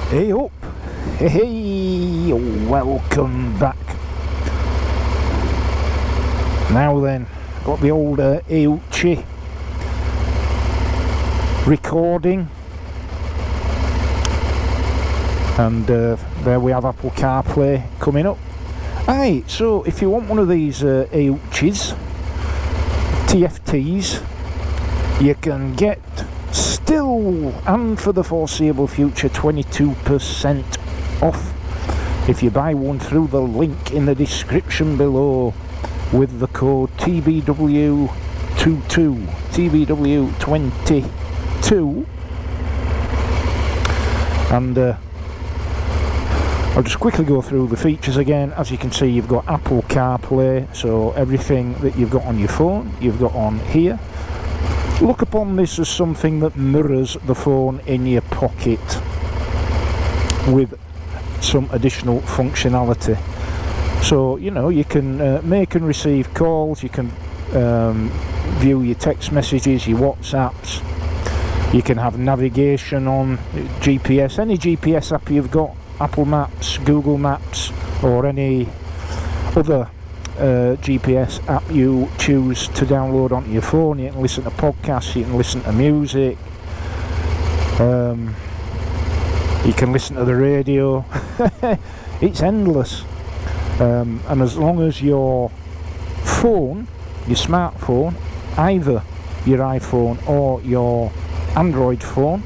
Hey up! Hey, welcome back. Now then, got the old Aoocci recording, and there we have Apple CarPlay coming up. Aye, so if you want one of these Aooccis, TFTs, you can get still and for the foreseeable future 22% off if you buy one through the link in the description below with the code TBW22 TBW22. And I'll just quickly go through the features again. As you can see, you've got Apple CarPlay, so everything that you've got on your phone you've got on here. Look upon this as something that mirrors the phone in your pocket with some additional functionality. So, you know, you can make and receive calls, you can view your text messages, your WhatsApps, you can have navigation on GPS, any GPS app you've got, Apple Maps, Google Maps, or any other GPS app you choose to download onto your phone. You can listen to podcasts, you can listen to music, you can listen to the radio. It's endless, and as long as your phone, your smartphone, either your iPhone or your Android phone,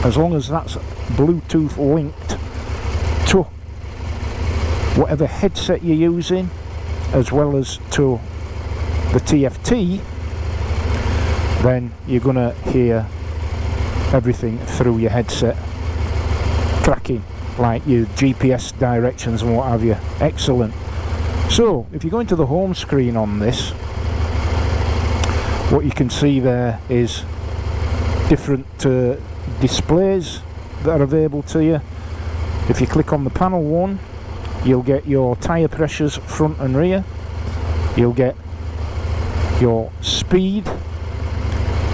as long as that's Bluetooth linked to whatever headset you're using, as well as to the TFT, then you're gonna hear everything through your headset, cracking, like your GPS directions and what have you. Excellent. So if you go into the home screen on this, what you can see there is different displays that are available to you. If you click on the panel one, you'll get your tyre pressures front and rear, you'll get your speed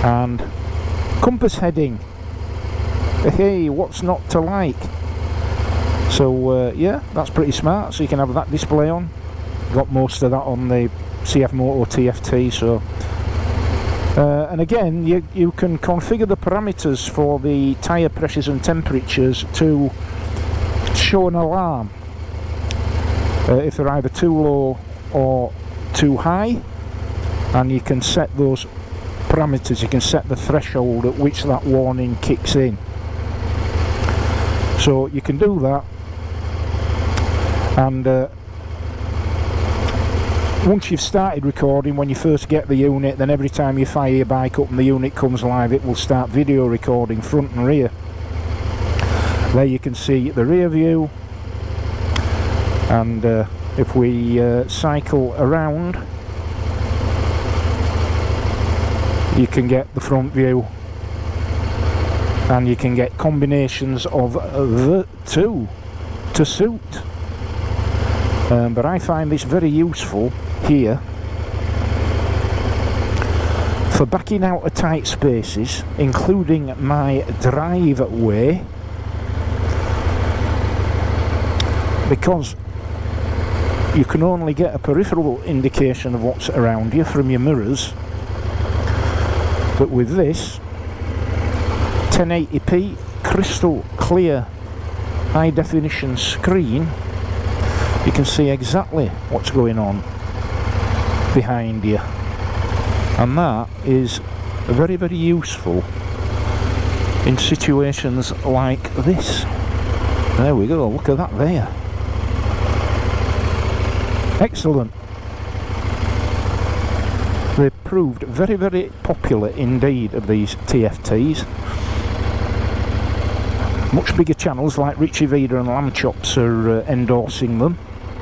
and compass heading. Hey, what's not to like? So yeah, that's pretty smart. So you can have that display on. Got most of that on the CF Moto TFT. So and again, you can configure the parameters for the tyre pressures and temperatures to show an alarm if they're either too low or too high, and you can set those parameters, you can set the threshold at which that warning kicks in. So you can do that, and once you've started recording, when you first get the unit, then every time you fire your bike up and the unit comes live, it will start video recording front and rear. There you can see the rear view, and if we cycle around, you can get the front view, and you can get combinations of the two to suit. But I find this very useful here for backing out of tight spaces, including my driveway, because you can only get a peripheral indication of what's around you from your mirrors. But with this 1080p crystal clear high definition screen, you can see exactly what's going on behind you, and that is very, very useful in situations like this. There we go, look at that there. Excellent. They proved very, very popular indeed, of these TFTs. Much bigger channels like Richie Vida and Lamb Chops are endorsing them,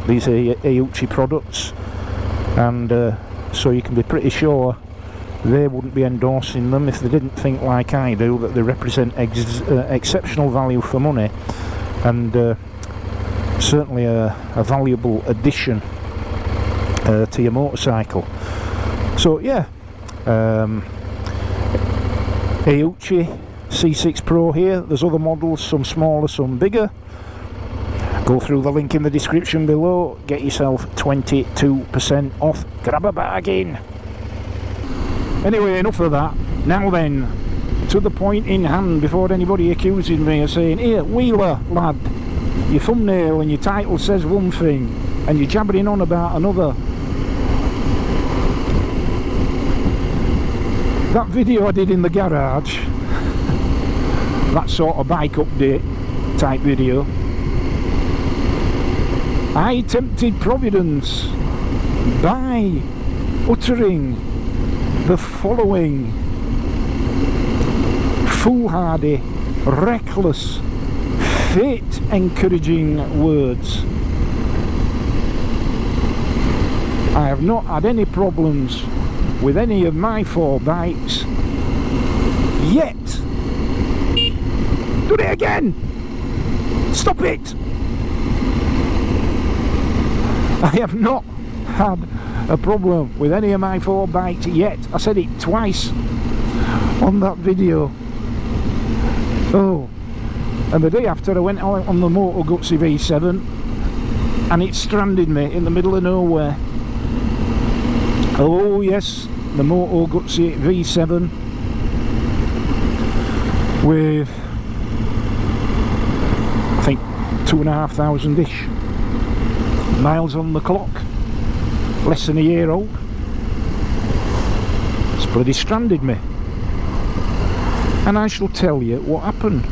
these Aoocci products, and so you can be pretty sure they wouldn't be endorsing them if they didn't think, like I do, that they represent exceptional value for money, and certainly a valuable addition to your motorcycle. So yeah, Aoocci C6 Pro here. There's other models, some smaller, some bigger. Go through the link in the description below, get yourself 22% off. Grab a bargain. Anyway, enough of that. Now then, to the point in hand, before anybody accuses me of saying, here, Wheeler, lad, your thumbnail and your title says one thing, and you're jabbering on about another. That video I did in the garage, that sort of bike update type video, I tempted Providence by uttering the following foolhardy, reckless, fate-encouraging words. I have not had any problems with any of my 4 bikes yet. Do it again! Stop it! I have not had a problem with any of my 4 bikes yet. I said it twice on that video. Oh, and the day after I went out on the Moto Guzzi V7 and it stranded me in the middle of nowhere. Oh yes, the Moto Guzzi V7 with, I think, 2,500-ish miles on the clock, less than a year old. It's bloody stranded me. And I shall tell you what happened.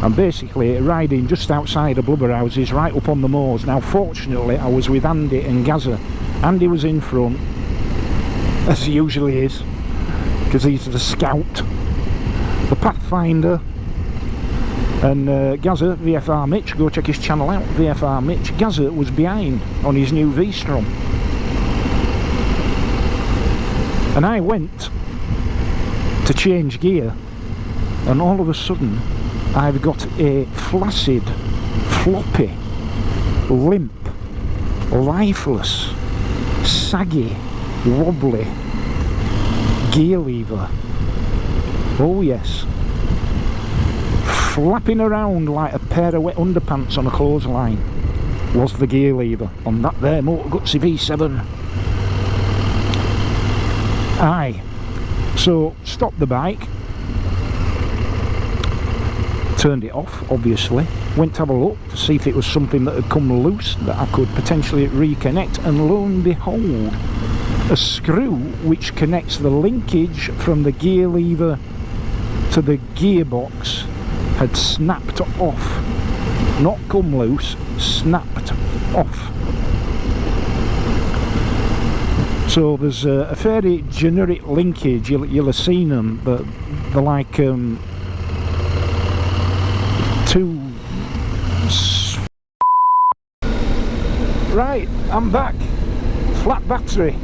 I'm basically riding just outside of Blubber Houses, right up on the moors. Now fortunately I was with Andy and Gazza. Andy was in front, as he usually is, because he's the scout, the pathfinder, and Gazza, VFR Mitch, go check his channel out, VFR Mitch. Gazza was behind on his new V-Strom, and I went to change gear, and all of a sudden I've got a flaccid, floppy, limp, lifeless, saggy, wobbly gear lever. Oh yes, flapping around like a pair of wet underpants on a clothesline was the gear lever on that there Moto Guzzi V7. Aye, so stopped the bike, turned it off obviously, went to have a look to see if it was something that had come loose that I could potentially reconnect, and lo and behold, a screw which connects the linkage from the gear lever to the gearbox had snapped off. Not come loose, snapped off. So there's a fairly generic linkage, you'll have seen them, but they're like two... Right, I'm back. Flat battery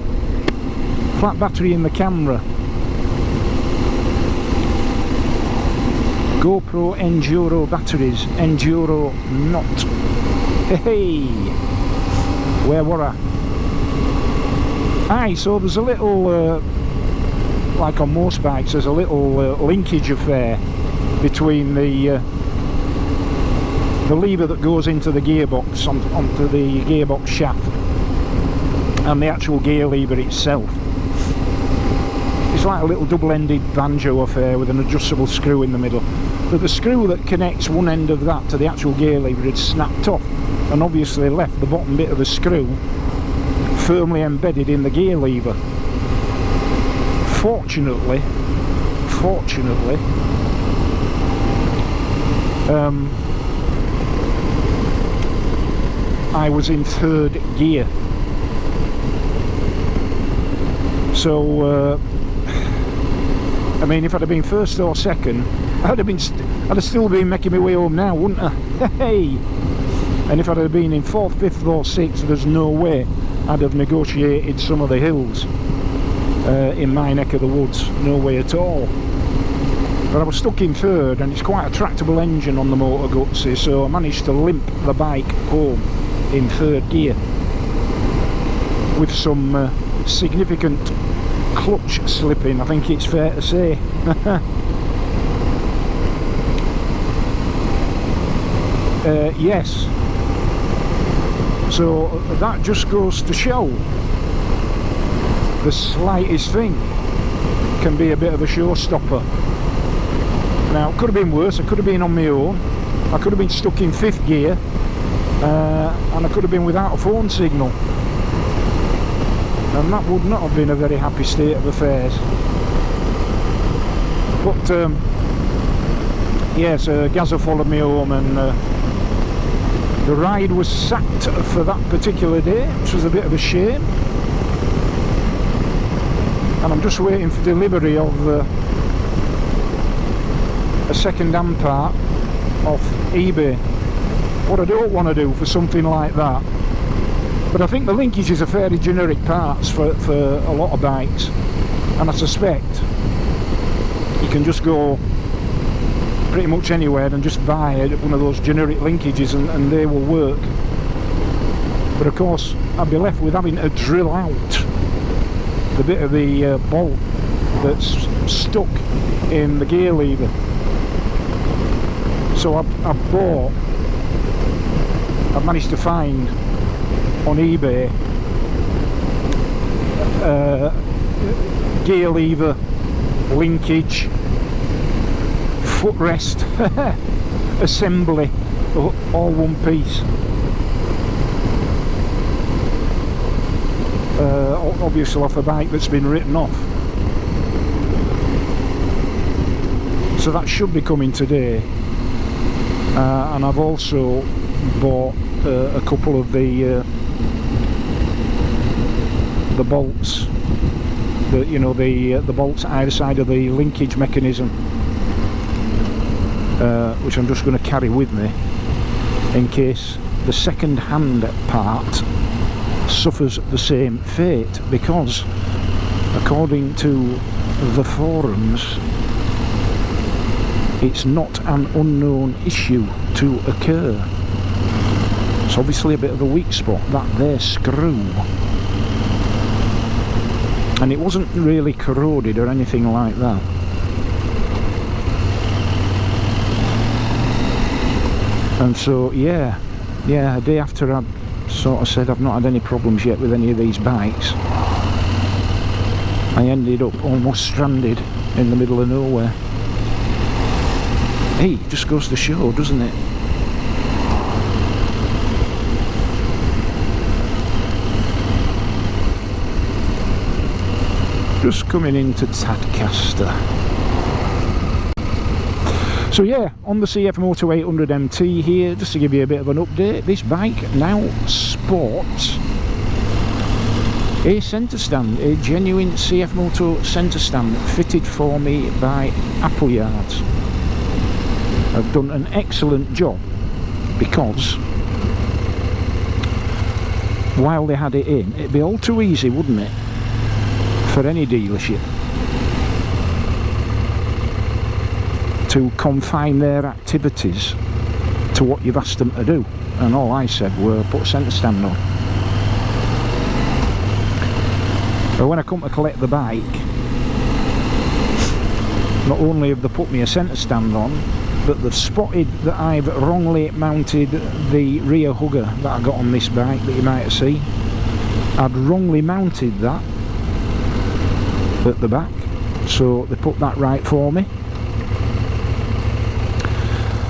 in the camera. GoPro Enduro batteries, Enduro not. Hey, where were I? Aye, so there's a little, like on most bikes, there's a little linkage affair between the lever that goes into the gearbox, onto the gearbox shaft, and the actual gear lever itself. It's like a little double-ended banjo affair with an adjustable screw in the middle. But the screw that connects one end of that to the actual gear lever had snapped off, and obviously left the bottom bit of the screw firmly embedded in the gear lever. Fortunately, I was in 3rd gear, so I mean, if I'd have been 1st or 2nd, I'd have still been making my way home now, wouldn't I? Hey! And if I'd have been in 4th, 5th or 6th, there's no way I'd have negotiated some of the hills in my neck of the woods. No way at all. But I was stuck in 3rd, and it's quite a tractable engine on the Moto Guzzi, so I managed to limp the bike home in 3rd gear with some significant clutch slipping, I think it's fair to say. Yes. So that just goes to show the slightest thing can be a bit of a showstopper. Now, it could have been worse. I could have been on my own. I could have been stuck in 5th gear, and I could have been without a phone signal. And that would not have been a very happy state of affairs. But yes, Gazza followed me home, and the ride was sacked for that particular day, which was a bit of a shame. And I'm just waiting for delivery of a second-hand part off eBay. What I don't want to do for something like that, but I think the linkages are fairly generic parts for a lot of bikes, and I suspect you can just go pretty much anywhere and just buy one of those generic linkages, and they will work. But of course I'd be left with having to drill out the bit of the bolt that's stuck in the gear lever. So I've managed to find on eBay gear lever, linkage, footrest assembly, all one piece. Obviously off a bike that's been written off. So that should be coming today. And I've also bought a couple of the bolts, the bolts either side of the linkage mechanism, which I'm just going to carry with me in case the second-hand part suffers the same fate, because according to the forums it's not an unknown issue to occur. It's obviously a bit of a weak spot, that there screw, and it wasn't really corroded or anything like that. And so yeah, a day after I'd sort of said I've not had any problems yet with any of these bikes, I ended up almost stranded in the middle of nowhere. Hey, it just goes to show, doesn't it? Just coming into Tadcaster. So yeah, on the CF Moto 800 MT here, just to give you a bit of an update, this bike now sports a centre stand, a genuine CF Moto centre stand fitted for me by Appleyards. I've done an excellent job, because while they had it in, it'd be all too easy, wouldn't it, for any dealership to confine their activities to what you've asked them to do, and all I said were put a centre stand on. But when I come to collect the bike, not only have they put me a centre stand on, but they've spotted that I've wrongly mounted the rear hugger that I got on this bike that you might have seen. I'd wrongly mounted that at the back, so they put that right for me.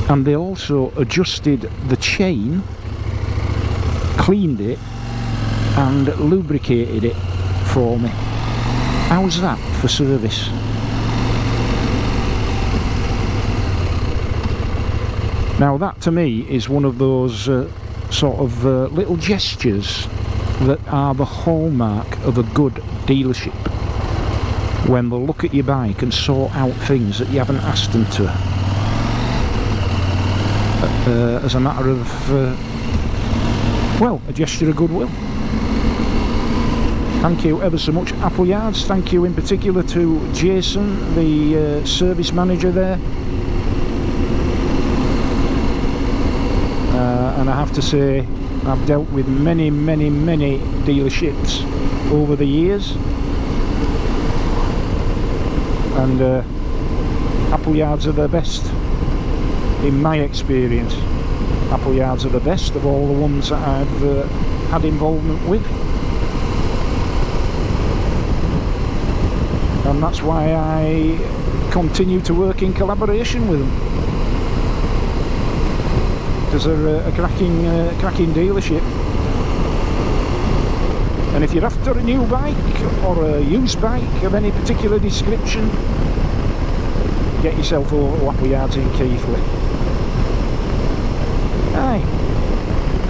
And they also adjusted the chain, cleaned it and lubricated it for me. How's that for service? Now that to me is one of those sort of little gestures that are the hallmark of a good dealership, when they'll look at your bike and sort out things that you haven't asked them to. As a matter of, well, a gesture of goodwill. Thank you ever so much, Appleyards. Thank you in particular to Jason, the service manager there. And I have to say, I've dealt with many dealerships over the years, and Appleyards are the best in my experience. Appleyards are the best of all the ones that I've had involvement with, and that's why I continue to work in collaboration with them, because they're a cracking dealership. And if you're after a new bike or a used bike of any particular description, get yourself over to Appleyards in Keighley. Aye,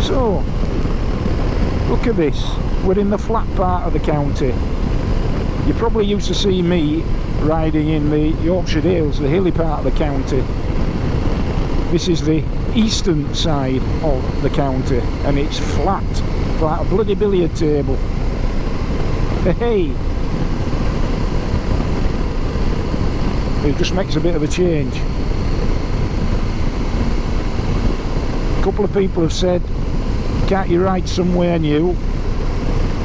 so look at this, we're in the flat part of the county. You probably used to see me riding in the Yorkshire Dales, the hilly part of the county. This is the eastern side of the county, and it's flat, like a bloody billiard table. Hey, it just makes a bit of a change. A couple of people have said, can't you ride somewhere new,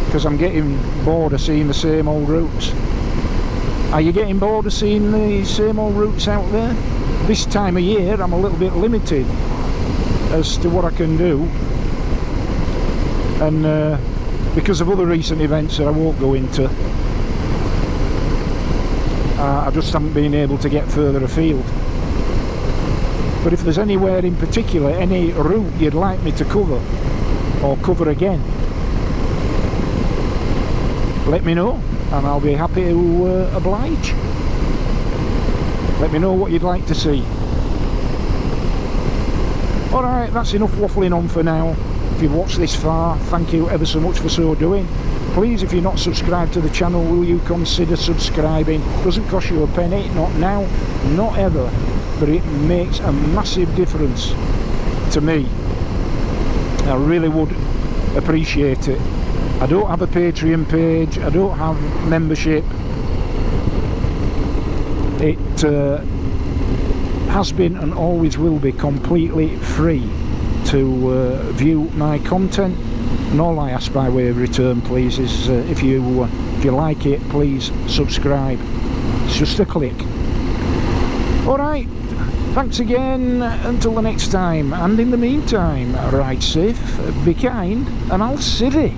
because I'm getting bored of seeing the same old routes. Are you getting bored of seeing the same old routes out there? This time of year I'm a little bit limited as to what I can do, and because of other recent events that I won't go into, I just haven't been able to get further afield. But if there's anywhere in particular, any route you'd like me to cover or cover again, let me know and I'll be happy to oblige. Let me know what you'd like to see. Alright, that's enough waffling on for now. If you've watched this far, thank you ever so much for so doing. Please, if you're not subscribed to the channel, will you consider subscribing? Doesn't cost you a penny, not now, not ever, but it makes a massive difference to me. I really would appreciate it. I don't have a Patreon page, I don't have membership. It has been and always will be completely free to view my content, and all I ask by way of return, please, is if you like it, please subscribe. It's just a click. Alright, thanks again, until the next time, and in the meantime, ride safe, be kind, and I'll civvy.